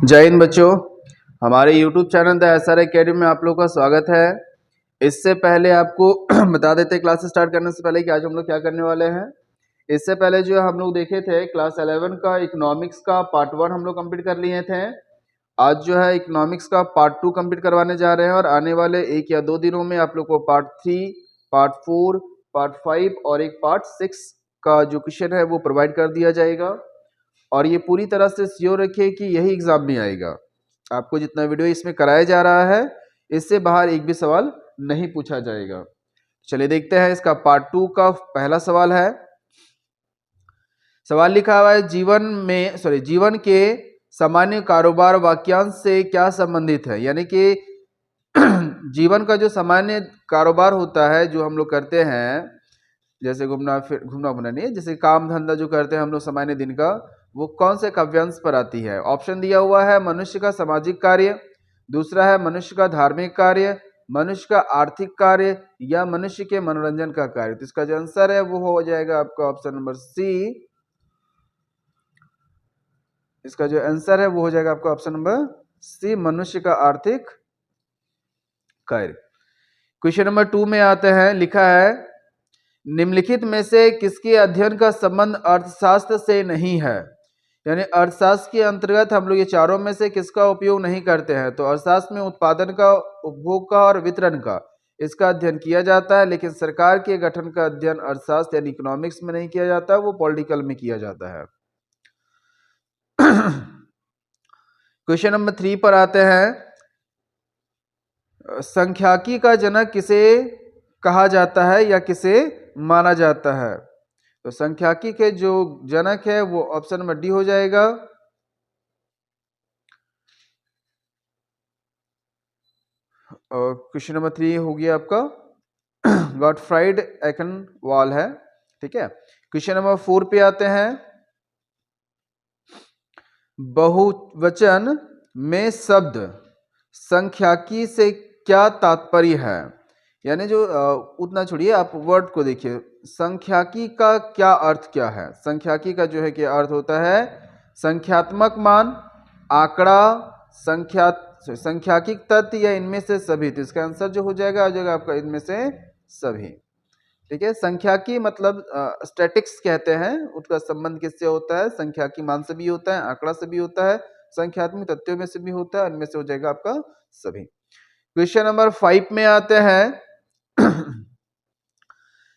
जय हिंद बच्चों, हमारे YouTube channel the SR academy में आप लोग का स्वागत है। इससे पहले आपको बता देते हैं क्लास स्टार्ट करने से पहले कि आज हम लोग क्या करने वाले हैं। इससे पहले जो हम लोग देखे थे क्लास 11 का इकोनॉमिक्स का पार्ट 1 हम लोग कंप्लीट कर लिए थे। आज जो है इकोनॉमिक्स का पार्ट 2 कंप्लीट करवाने जा रहे हैं और आने वाले 1 या 2 दिनों में आप लोग को पार्ट 3, पार्ट 4, पार्ट 5 और एक पार्ट 6 का जो क्वेश्चन है वो प्रोवाइड कर दिया जाएगा। और ये पूरी तरह से श्योर रखिए कि यही एग्जाम में आएगा। आपको जितना वीडियो इसमें कराया जा रहा है इससे बाहर एक भी सवाल नहीं पूछा जाएगा। चलिए देखते हैं इसका पार्ट 2 का पहला सवाल है। सवाल लिखा हुआ है जीवन के सामान्य कारोबार वाक्यांश से क्या संबंधित है। यानी कि जीवन का जो सामान्य कारोबार होता है जो हम लोग करते हैं, जैसे घूमना फिरना नहीं है, जैसे काम धंधा जो करते हैं हम लोग सामान्य दिन का, वो कौन से काव्यांश पर आती है। ऑप्शन दिया हुआ है मनुष्य का सामाजिक कार्य, दूसरा है मनुष्य का धार्मिक कार्य, मनुष्य का आर्थिक कार्य या मनुष्य के मनोरंजन का कार्य। तो इसका जो आंसर है वो हो जाएगा आपका ऑप्शन नंबर सी। इसका जो आंसर है वो हो जाएगा आपका ऑप्शन नंबर सी, मनुष्य का आर्थिक कार्य। क्वेश्चन नंबर 2 में आते हैं। लिखा है निम्नलिखित में से किसके अध्ययन का संबंध अर्थशास्त्र से नहीं है। यानी अर्थशास्त्र के अंतर्गत हम लोग ये चारों में से किसका उपयोग नहीं करते हैं। तो अर्थशास्त्र में उत्पादन का, उपभोग का और वितरण का, इसका अध्ययन किया जाता है, लेकिन सरकार के गठन का अध्ययन अर्थशास्त्र यानी इकोनॉमिक्स में नहीं किया जाता, वो पॉलिटिकल में किया जाता है। क्वेश्चन नंबर 3 पर आते हैं। संख्याकी का जनक किसे कहा जाता है या किसे माना जाता है। तो संख्याकी के जो जनक है वो ऑप्शन नंबर डी हो जाएगा। और क्वेश्चन नंबर 3 हो गया आपका गॉटफ्राइड एकेनवाल है। ठीक है, क्वेश्चन नंबर 4 पे आते हैं। बहुवचन में शब्द संख्याकी से क्या तात्पर्य है। यानी जो उतना छोड़िए, आप वर्ड को देखिए, संख्याकी का क्या अर्थ क्या है। संख्याकी का जो है क्या अर्थ होता है, संख्यात्मक मान, आंकड़ा, संख्याकिक तथ्य या इनमें से सभी। तो इसका आंसर जो हो जाएगा आपका इनमें से सभी। ठीक है, संख्याकी मतलब स्टैटिक्स कहते हैं, उसका संबंध किससे होता है, संख्याकी मान से भी होता है, आंकड़ा से भी होता है, संख्यात्मक तथ्यों में से भी होता है, इनमें से हो जाएगा आपका सभी। क्वेश्चन नंबर 5 में आते हैं।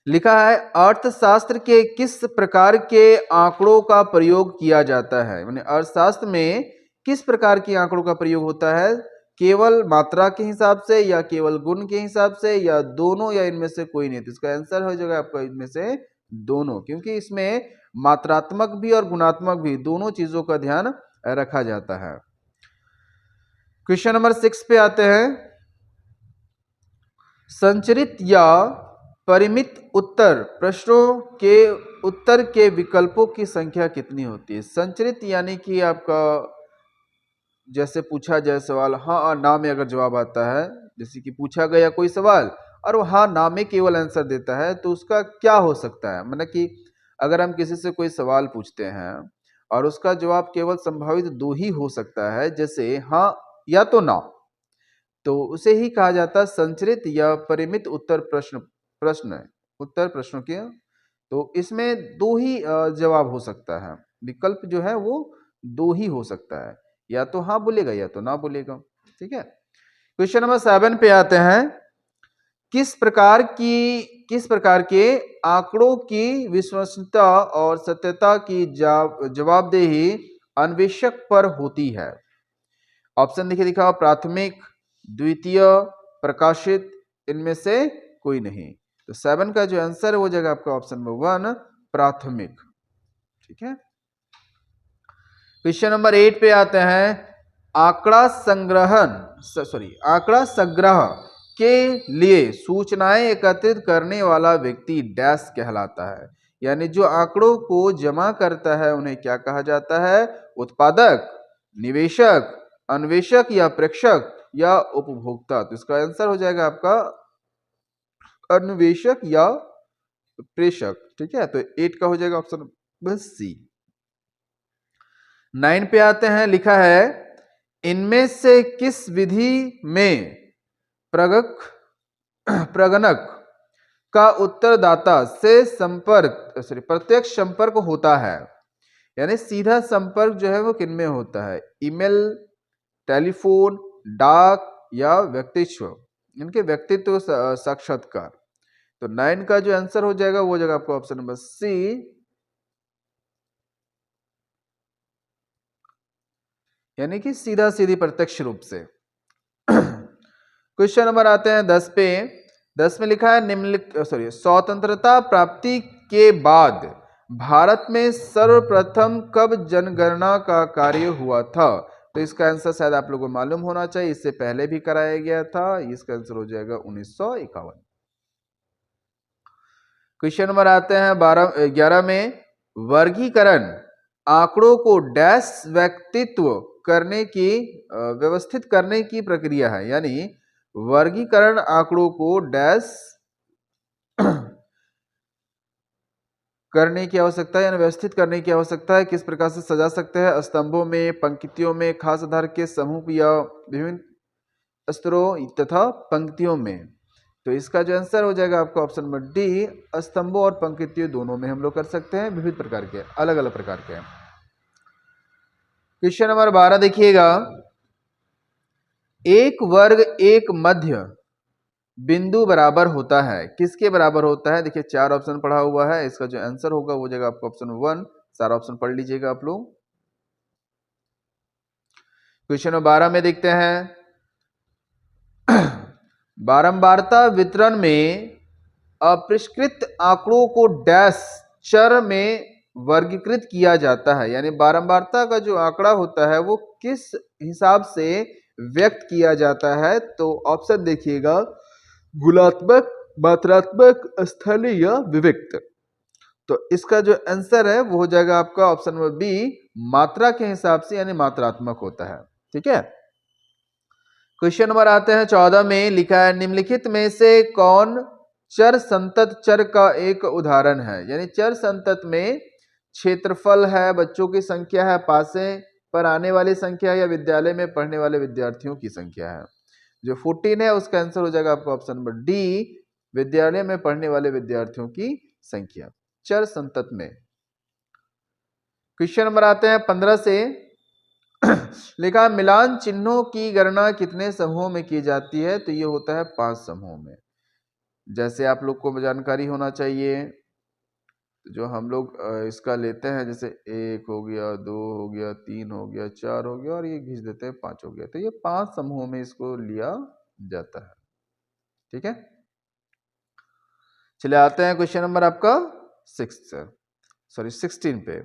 लिखा है अर्थशास्त्र के किस प्रकार के आंकड़ों का प्रयोग किया जाता है। यानी अर्थशास्त्र में किस प्रकार के आंकड़ों का प्रयोग होता है, केवल मात्रा के हिसाब से या केवल गुण के हिसाब से या दोनों या इनमें से कोई नहीं। तो इसका आंसर हो जाएगा आपका इनमें से दोनों, क्योंकि इसमें मात्रात्मक भी और गुणात्मक भी दोनों चीजों का ध्यान रखा जाता है। क्वेश्चन नंबर 6 पे आते हैं। संचरित या परिमित उत्तर प्रश्नों के उत्तर के विकल्पों की संख्या कितनी होती है। संचरित यानी कि आपका जैसे पूछा जाए सवाल हाँ और ना में अगर जवाब आता है, जैसे कि पूछा गया कोई सवाल और वो हाँ ना में केवल आंसर देता है, तो उसका क्या हो सकता है। मतलब कि अगर हम किसी से कोई सवाल पूछते हैं और उसका जवाब केवल संभावित दो ही हो सकता है, जैसे हाँ या तो ना, तो उसे ही कहा जाता है संचरित या परिमित उत्तर प्रश्न उत्तर प्रश्नों के। तो इसमें दो ही जवाब हो सकता है, विकल्प जो है वो दो ही हो सकता है, या तो हाँ बोलेगा या तो ना बोलेगा। ठीक है, क्वेश्चन नंबर 7 पे आते हैं। किस प्रकार के आंकड़ों की विश्वसनीयता और सत्यता की जवाबदेही अन्वेषक पर होती है। ऑप्शन देखिए दिखा, प्राथमिक, द्वितीय, प्रकाशित, इनमें से कोई नहीं। तो 7 का जो आंसर हो जाएगा आपका ऑप्शन नंबर 1, प्राथमिक। ठीक है, क्वेश्चन नंबर 8 पे आते हैं। आंकड़ा संग्रह के लिए सूचनाएं एकत्रित करने वाला व्यक्ति डैश कहलाता है। यानी जो आंकड़ों को जमा करता है उन्हें क्या कहा जाता है, उत्पादक, निवेशक, अन्वेषक या प्रेक्षक या उपभोक्ता। तो इसका आंसर हो जाएगा आपका अन्वेषक या प्रेषक। ठीक है, तो 8 का हो जाएगा ऑप्शन बस सी। 9 पे आते हैं। लिखा है इनमें से किस विधि में प्रगणक का उत्तरदाता से प्रत्यक्ष संपर्क होता है? यानी सीधा संपर्क जो है वो किनमें होता है? ईमेल, टेलीफोन, डाक या व्यक्तित्व, इनके व्यक्तित्व साक्षात्कार। तो 9 का जो आंसर हो जाएगा वो हो जाएगा आपका ऑप्शन नंबर सी, यानी कि सीधा सीधी प्रत्यक्ष रूप से। क्वेश्चन नंबर आते हैं 10 पे। 10 में लिखा है निम्नलिखित स्वतंत्रता प्राप्ति के बाद भारत में सर्वप्रथम कब जनगणना का कार्य हुआ था? तो इसका आंसर शायद आप लोगों को मालूम होना चाहिए, इससे पहले भी कराया गया था। इसका आंसर हो जाएगा 1951। क्वेश्चन नंबर आते हैं 11 में। वर्गीकरण आंकड़ों को डैश व्यक्तित्व करने की व्यवस्थित करने की प्रक्रिया है, यानी वर्गीकरण आंकड़ों को डैश करने की आवश्यकता है, यानी व्यवस्थित करने की आवश्यकता है। किस प्रकार से सजा सकते हैं? स्तंभों में, पंक्तियों में, खास आधार के समूह या विभिन्न स्तरों तथा पंक्तियों में। तो इसका जो आंसर हो जाएगा आपका ऑप्शन नंबर डी, स्तंभों और पंक्तियों दोनों में हम लोग कर सकते हैं, विविध प्रकार के, अलग अलग प्रकार के। क्वेश्चन नंबर 12 देखिएगा। एक वर्ग एक मध्य बिंदु बराबर होता है, किसके बराबर होता है? देखिए 4 ऑप्शन पढ़ा हुआ है, इसका जो आंसर होगा वो जाएगा आपका ऑप्शन 1। सारा ऑप्शन पढ़ लीजिएगा आप लोग। क्वेश्चन नंबर 12 में देखते हैं। बारंबारता वितरण में अपरिष्कृत आंकड़ों को डैश चर में वर्गीकृत किया जाता है, यानी बारंबारता का जो आंकड़ा होता है वो किस हिसाब से व्यक्त किया जाता है? तो ऑप्शन देखिएगा, गुणात्मक, मात्रात्मक, स्थलीय या विविक्त। तो इसका जो आंसर है वो हो जाएगा आपका ऑप्शन नंबर बी, मात्रा के हिसाब से, यानी मात्रात्मक होता है। ठीक है। क्वेश्चन नंबर आते हैं 14 में। लिखा है निम्नलिखित में से कौन चर संतत चर का एक उदाहरण है? यानी चर संतत में क्षेत्रफल है, बच्चों की संख्या है, पासे पर आने वाली संख्या या विद्यालय में पढ़ने वाले विद्यार्थियों की संख्या है। जो 14 है उसका आंसर हो जाएगा आपका ऑप्शन नंबर डी, विद्यालय में पढ़ने वाले विद्यार्थियों की संख्या, चर संतत में। क्वेश्चन नंबर आते हैं 15 से। लिखा मिलान चिन्हों की गणना कितने समूहों में की जाती है? तो ये होता है 5 समूहों में। जैसे आप लोग को जानकारी होना चाहिए, जो हम लोग इसका लेते हैं, जैसे 1 हो गया, 2 हो गया, 3 हो गया, 4 हो गया और ये घिस देते हैं 5 हो गया। तो ये 5 समूहों में इसको लिया जाता है। ठीक है। चलिए आते हैं क्वेश्चन नंबर आपका 16 पे।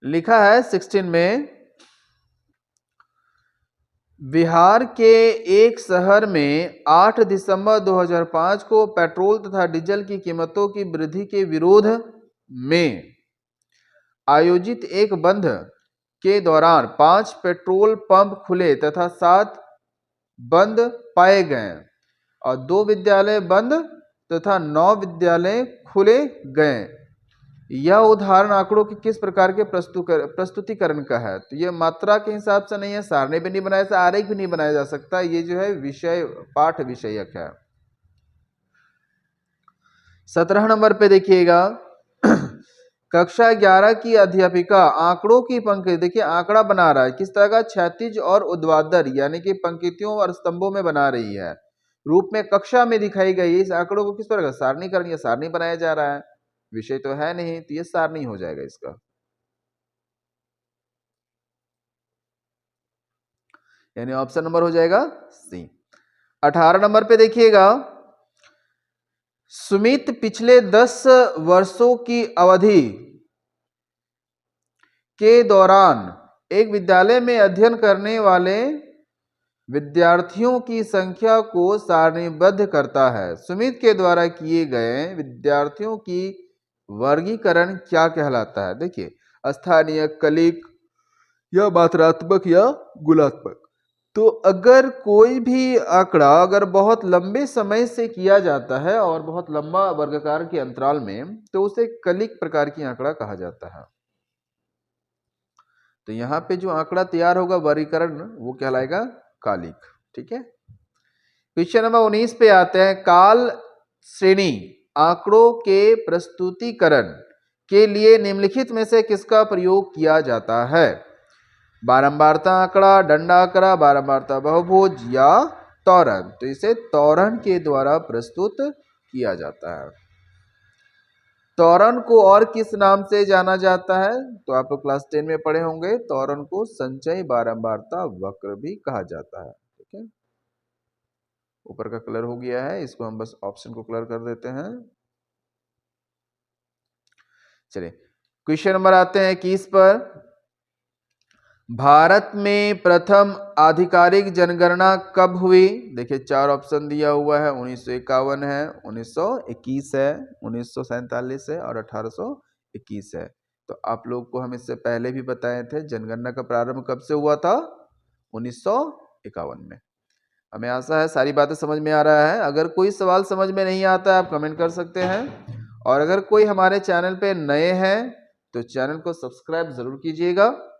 लिखा है 16 में, बिहार के एक शहर में 8 दिसंबर 2005 को पेट्रोल तथा डीजल की कीमतों की वृद्धि के विरोध में आयोजित एक बंद के दौरान 5 पेट्रोल पंप खुले तथा 7 बंद पाए गए और 2 विद्यालय बंद तथा 9 विद्यालय खुले गए। यह उदाहरण आंकड़ों के किस प्रकार के प्रस्तुतिकरण का है? तो यह मात्रा के हिसाब से नहीं है, सारणी भी नहीं बनाया जा सकता, आरेख भी नहीं बनाया जा सकता, ये जो है विषय पाठ विषयक है। 17 नंबर पे देखिएगा। कक्षा 11 की अध्यापिका आंकड़ों की पंक्ति, देखिए आंकड़ा बना रहा है, किस तरह का? क्षैतिज और ऊर्ध्वाधर, यानी कि पंक्तियों और स्तंभों में बना रही है, रूप में कक्षा में दिखाई गई। इस आंकड़ों को किस प्रकार सारणीकरण या सारणी बनाया जा रहा है, विषय तो है नहीं, तो ये सारणी हो जाएगा इसका। यानी ऑप्शन नंबर हो जाएगा सी। 18 नंबर पे देखिएगा। सुमित पिछले 10 वर्षों की अवधि के दौरान एक विद्यालय में अध्ययन करने वाले विद्यार्थियों की संख्या को सारणीबद्ध करता है। सुमित के द्वारा किए गए विद्यार्थियों की वर्गीकरण क्या कहलाता है? देखिए स्थानीय, कलिक या मात्रात्मक या गुणात्मक। तो अगर कोई भी आंकड़ा अगर बहुत लंबे समय से किया जाता है और बहुत लंबा वर्गाकार के अंतराल में, तो उसे कलिक प्रकार की आंकड़ा कहा जाता है। तो यहाँ पे जो आंकड़ा तैयार होगा वर्गीकरण वो कहलाएगा कालिक। ठीक है, क्वेश्चन नंबर 19 पे आते हैं। काल श्रेणी आंकड़ों के प्रस्तुतिकरण के लिए निम्नलिखित में से किसका प्रयोग किया जाता है? बारंबारता आंकड़ा, डंडा आंकड़ा, बारंबारता बहुभुज या त्वरण। तो इसे त्वरण के द्वारा प्रस्तुत किया जाता है। त्वरण को और किस नाम से जाना जाता है? तो आप लोग क्लास 10 में पढ़े होंगे, त्वरण को संचयी बारंबारता वक्र भी कहा जाता है। ठीक है, ऊपर का कलर हो गया है, इसको हम बस ऑप्शन को कलर कर देते हैं। चलिए क्वेश्चन नंबर आते हैं 21 पर। भारत में प्रथम आधिकारिक जनगणना कब हुई? देखिए 4 ऑप्शन दिया हुआ है। 1951 है, 1921 है, 1947 है और 1821 है। तो आप लोग को हम इससे पहले भी बताए थे जनगणना का प्रारंभ कब से हुआ था? 1951 में। हमें आशा है सारी बातें समझ में आ रहा है। अगर कोई सवाल समझ में नहीं आता है आप कमेंट कर सकते हैं, और अगर कोई हमारे चैनल पे नए हैं तो चैनल को सब्सक्राइब जरूर कीजिएगा।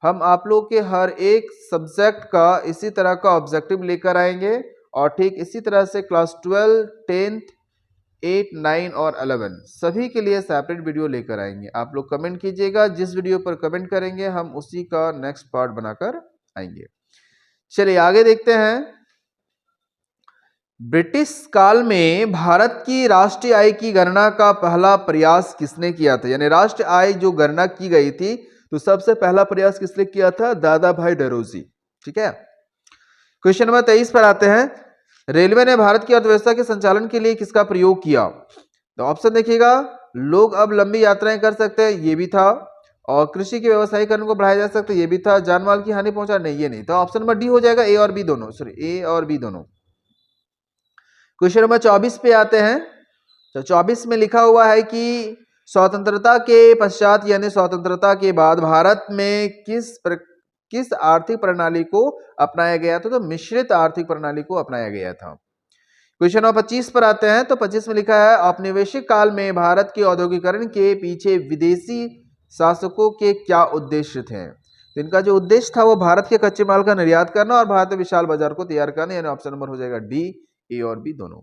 हम आप लोग के हर एक सब्जेक्ट का इसी तरह का ऑब्जेक्टिव लेकर आएंगे, और ठीक इसी तरह से क्लास 12, 10th, 8, 9 और 11 सभी के लिए सेपरेट वीडियो लेकर आएंगे। आप लोग कमेंट कीजिएगा, जिस वीडियो पर कमेंट करेंगे हम उसी का नेक्स्ट पार्ट बनाकर आएंगे। चलिए आगे देखते हैं। ब्रिटिश काल में भारत की राष्ट्रीय आय की गणना का पहला प्रयास किसने किया था? यानी राष्ट्रीय आय जो गणना की गई थी तो सबसे पहला प्रयास किसने किया था? दादा भाई नौरोजी। ठीक है, क्वेश्चन नंबर 23 पर आते हैं। रेलवे ने भारत की अर्थव्यवस्था के संचालन के लिए किसका प्रयोग किया? तो ऑप्शन देखिएगा, लोग अब लंबी यात्राएं कर सकते हैं, ये भी था, और कृषि के व्यवसायीकरण को बढ़ाया जा सकता है, ये भी था, जान माल की हानि पहुंचा, नहीं ये नहीं। तो ऑप्शन नंबर डी हो जाएगा, ए और बी दोनों, सॉरी ए और बी दोनों। क्वेश्चन नंबर 24 पे आते हैं। तो 24 में लिखा हुआ है कि स्वतंत्रता के पश्चात यानी स्वतंत्रता के बाद भारत में किस आर्थिक प्रणाली को अपनाया गया था? तो मिश्रित आर्थिक प्रणाली को अपनाया गया था। क्वेश्चन नंबर 25 पर आते हैं। तो 25 में लिखा है, औपनिवेशिक काल में भारत के औद्योगिकरण के पीछे विदेशी शासकों के क्या उद्देश्य थे? तो इनका जो उद्देश्य था वो भारत के कच्चे माल का निर्यात करना और भारत में विशाल बाजार को तैयार करना, यानी ऑप्शन नंबर हो जाएगा डी, ए और बी दोनों।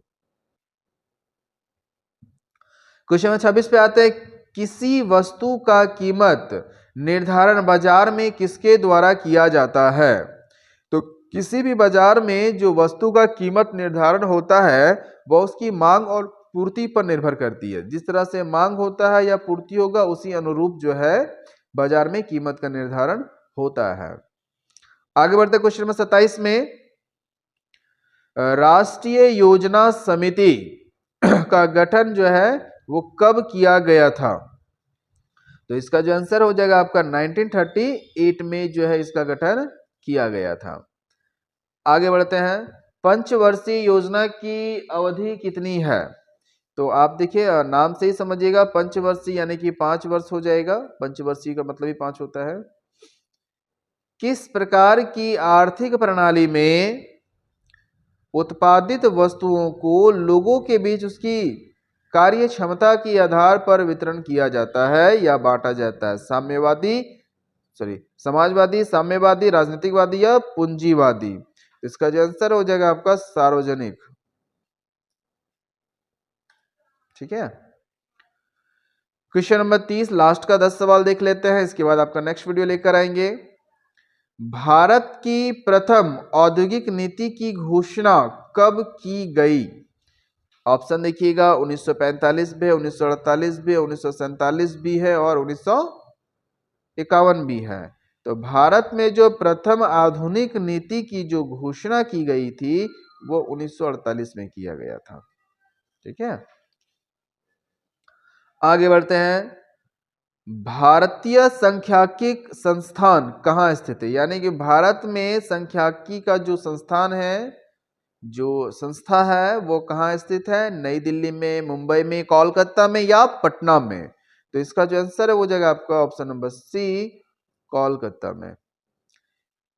क्वेश्चन नंबर 26 पे आते हैं। किसी वस्तु का कीमत निर्धारण बाजार में किसके द्वारा किया जाता है? तो किसी भी बाजार में जो वस्तु का कीमत निर्धारण होता है वह उसकी मांग और पूर्ति पर निर्भर करती है। जिस तरह से मांग होता है या पूर्ति होगा उसी अनुरूप जो है बाजार में कीमत का निर्धारण होता है। आगे बढ़ते क्वेश्चन नंबर 27 में। राष्ट्रीय योजना समिति का गठन जो है वो कब किया गया था? तो इसका जो आंसर हो जाएगा आपका 1938 में जो है इसका गठन किया गया था। आगे बढ़ते हैं। पंचवर्षीय योजना की अवधि कितनी है? तो आप देखिए नाम से ही समझिएगा, पंचवर्षीय यानी कि 5 वर्ष हो जाएगा। पंचवर्षीय का मतलब ही 5 होता है। किस प्रकार की आर्थिक प्रणाली में उत्पादित वस्तुओं को लोगों के बीच उसकी कार्य क्षमता के आधार पर वितरण किया जाता है या बांटा जाता है? समाजवादी, साम्यवादी, राजनीतिकवादी या पूंजीवादी? इसका जो आंसर हो जाएगा आपका सार्वजनिक। ठीक है, क्वेश्चन नंबर 30 लास्ट का 10 सवाल देख लेते हैं, इसके बाद आपका नेक्स्ट वीडियो लेकर आएंगे। भारत की प्रथम औद्योगिक नीति की घोषणा कब की गई? ऑप्शन देखिएगा, 1945 भी है, 1948 भी है, 1947 भी है और 1951 भी है। तो भारत में जो प्रथम आधुनिक नीति की जो घोषणा की गई थी वो 1948 में किया गया था। ठीक है, आगे बढ़ते हैं। भारतीय सांख्यिकी संस्थान कहाँ स्थित है? यानी कि भारत में सांख्यिकी का जो संस्थान है, जो संस्था है वो कहाँ स्थित है? नई दिल्ली में, मुंबई में, कोलकाता में या पटना में? तो इसका जो आंसर है वो जाएगा आपका ऑप्शन नंबर सी, कोलकाता में।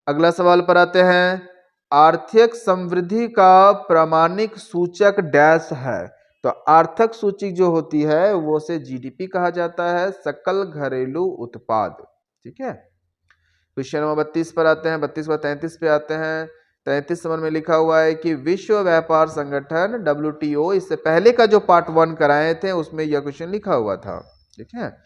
अगला सवाल पर आते हैं। आर्थिक समृद्धि का प्रामाणिक सूचक डैश है? तो आर्थिक सूची जो होती है वो से जीडीपी कहा जाता है, सकल घरेलू उत्पाद। ठीक है, क्वेश्चन नंबर 32 पर आते हैं, 32 पर 33 पे आते हैं। 33 नंबर में लिखा हुआ है कि विश्व व्यापार संगठन WTO, इससे पहले का जो पार्ट 1 कराए थे उसमें यह क्वेश्चन लिखा हुआ था, ठीक है।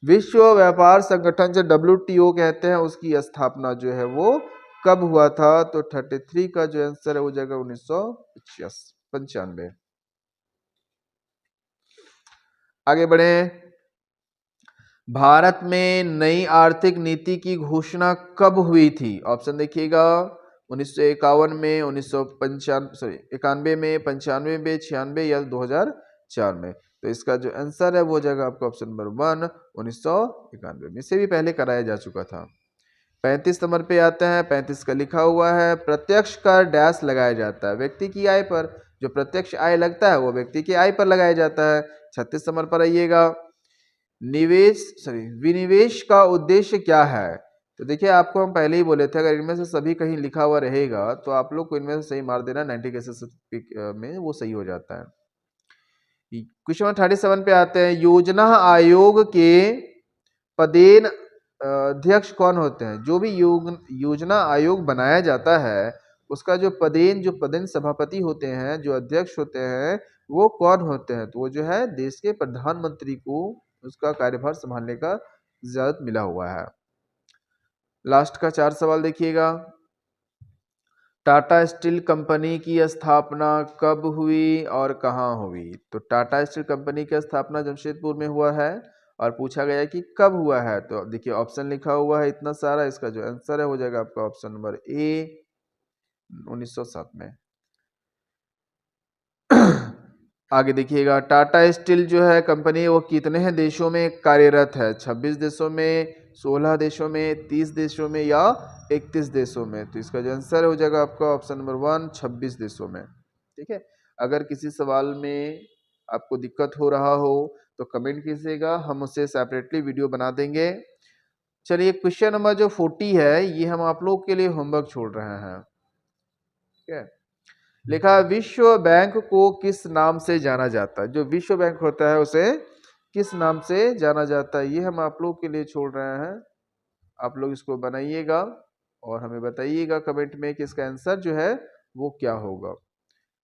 विश्व व्यापार संगठन जो WTO कहते हैं, उसकी स्थापना जो है वो कब हुआ था? तो 33 का जो आंसर है वो जाएगा 1995। आगे बढ़े। भारत में नई आर्थिक नीति की घोषणा कब हुई थी? ऑप्शन देखिएगा, 1951 में, 1991 में, 95 में, 96 या 2004 में। तो इसका जो आंसर है वो जाएगा आपका ऑप्शन नंबर 1, 1991 में। इसे भी पहले कराया जा चुका था। 35 नंबर पे आते हैं। 35 का लिखा हुआ है प्रत्यक्ष कर डैश लगाया जाता है व्यक्ति की आय पर। जो प्रत्यक्ष आय लगता है वो व्यक्ति की आय पर लगाया जाता है। 36 नंबर पर आइएगा, विनिवेश का उद्देश्य क्या है? तो देखिए, आपको हम पहले ही बोले थे, अगर इनमें से सभी कहीं लिखा हुआ रहेगा तो आप लोग को इनमें से सही मार देना, 90 केसेस में वो सही हो जाता है। क्वेश्चन नंबर 37 पे आते हैं। योजना आयोग के पदेन अध्यक्ष कौन होते हैं? जो भी योजना आयोग बनाया जाता है उसका जो पदेन सभापति होते हैं, जो अध्यक्ष होते हैं, वो कौन होते हैं? तो वो जो है देश के प्रधानमंत्री को उसका कार्यभार संभालने का इजाजत मिला हुआ है। लास्ट का 4 सवाल देखिएगा। टाटा स्टील कंपनी की स्थापना कब हुई और कहाँ हुई? तो टाटा स्टील कंपनी की स्थापना जमशेदपुर में हुआ है और पूछा गया कि कब हुआ है। तो देखिए, ऑप्शन लिखा हुआ है इतना सारा, इसका जो आंसर है हो जाएगा आपका ऑप्शन नंबर ए, 1907 में। आगे देखिएगा, टाटा स्टील जो है कंपनी वो कितने हैं देशों में कार्यरत है? 26 देशों में, 16 देशों में, 30 देशों में या 31 देशों में? तो इसका जो आंसर हो जाएगा आपका ऑप्शन नंबर 1, 26 देशों में, ठीक है। अगर किसी सवाल में आपको दिक्कत हो रहा हो तो कमेंट कीजिएगा, हम उसे सेपरेटली वीडियो बना देंगे। चलिए, क्वेश्चन नंबर जो 40 है ये हम आप लोग के लिए होमवर्क छोड़ रहे हैं, ठीक है। लिखा है, विश्व बैंक को किस नाम से जाना जाता है? जो विश्व बैंक होता है उसे किस नाम से जाना जाता है? ये हम आप लोग के लिए छोड़ रहे हैं। आप लोग इसको बनाइएगा और हमें बताइएगा कमेंट में कि इसका आंसर जो है वो क्या होगा।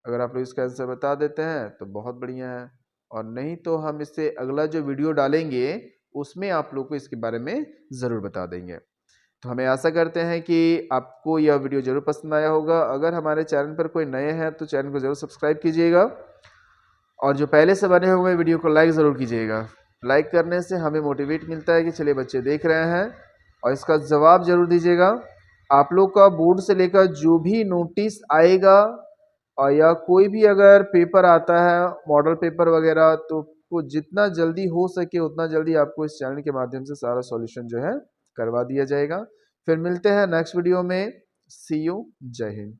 अगर आप लोग इसका आंसर बता देते हैं तो बहुत बढ़िया है, और नहीं तो हम इससे अगला जो वीडियो डालेंगे उसमें आप लोग को इसके बारे में ज़रूर बता देंगे। तो हमें आशा करते हैं कि आपको यह वीडियो जरूर पसंद आया होगा। अगर हमारे चैनल पर कोई नए हैं तो चैनल को जरूर सब्सक्राइब कीजिएगा, और जो पहले से बने हुए वीडियो को लाइक ज़रूर कीजिएगा। लाइक करने से हमें मोटिवेट मिलता है कि चलिए बच्चे देख रहे हैं, और इसका जवाब जरूर दीजिएगा। आप लोग का बोर्ड से लेकर जो भी नोटिस आएगा और या कोई भी अगर पेपर आता है, मॉडल पेपर वगैरह, तो वो जितना जल्दी हो सके उतना जल्दी आपको इस चैनल के माध्यम से सारा सॉल्यूशन जो है करवा दिया जाएगा। फिर मिलते हैं नेक्स्ट वीडियो में। सी यू, जय हिंद।